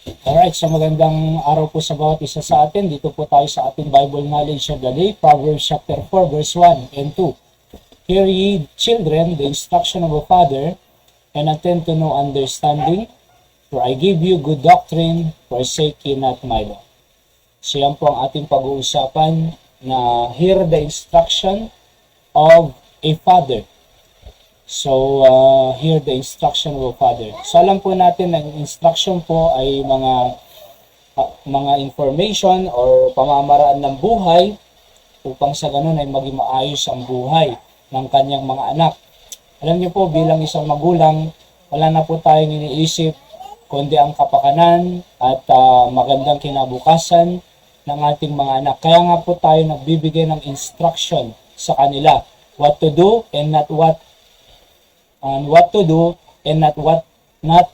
Alright, so magandang araw po sa bawat isa sa atin. Dito po tayo sa ating Bible Knowledge of the Day, Proverbs chapter 4, verse 1 and 2. Hear ye, children, the instruction of a father, and attend to no understanding, for I give you good doctrine, forsake ye not my law. So yan po ang ating pag-uusapan na hear the instruction of a father. So, hear the instruction of a father. So, alam po natin na instruction po ay mga information or pamamaraan ng buhay upang sa ganun ay maging maayos ang buhay ng kanyang mga anak. Alam niyo po, bilang isang magulang, wala na po tayong iniisip kundi ang kapakanan at magandang kinabukasan ng ating mga anak. Kaya nga po tayo nagbibigay ng instruction sa kanila. What to do and not what to do and not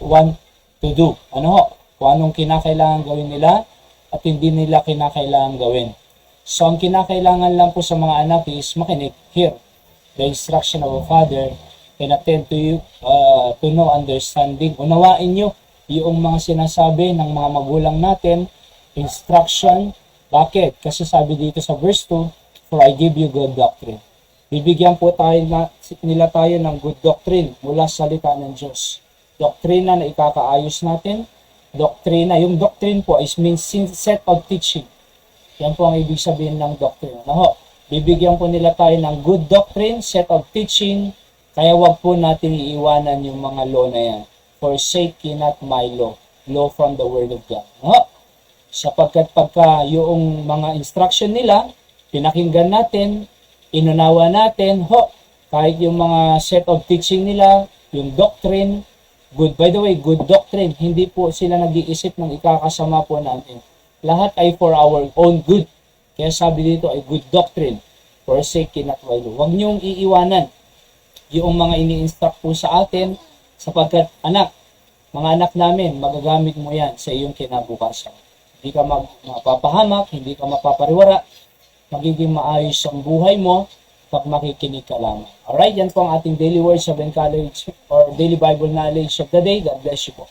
want to do. Ano ho? Kung anong kinakailangan gawin nila at hindi nila kinakailangan gawin. So, ang kinakailangan lang po sa mga anak is makinig, hear the instruction of a father and attend to no understanding. Unawain nyo yung mga sinasabi ng mga magulang natin, instruction. Bakit? Kasi sabi dito sa verse 2, for I give you good doctrine. Bibigyan po nila tayo ng good doctrine mula sa salita ng Diyos. Doktrina na ikakaayos natin. Doktrina, yung doctrine po is means set of teaching. Yan po ang ibig sabihin ng doctrine. Bibigyan po nila tayo ng good doctrine, set of teaching, kaya wag po natin iiwanan yung mga law na yan. Forsake ye not my law, law from the word of God. Sapagkat pagka yung mga instruction nila, pinakinggan natin, inunawa natin, kahit yung mga set of teaching nila, yung doctrine, good. By the way, good doctrine, hindi po sila nag-iisip ng ikakasama po natin. Lahat ay for our own good. Kaya sabi dito ay good doctrine, forsake ye not my law. Huwag niyong iiwanan yung mga ini-instruct po sa atin, sapagkat mga anak namin, magagamit mo yan sa iyong kinabukasan. Hindi ka mapapahamak, hindi ka mapapariwara, magiging maayos ang buhay mo pag makikinig ka lamang. Alright, yan po ang ating daily words of knowledge or daily Bible knowledge of the day. God bless you po.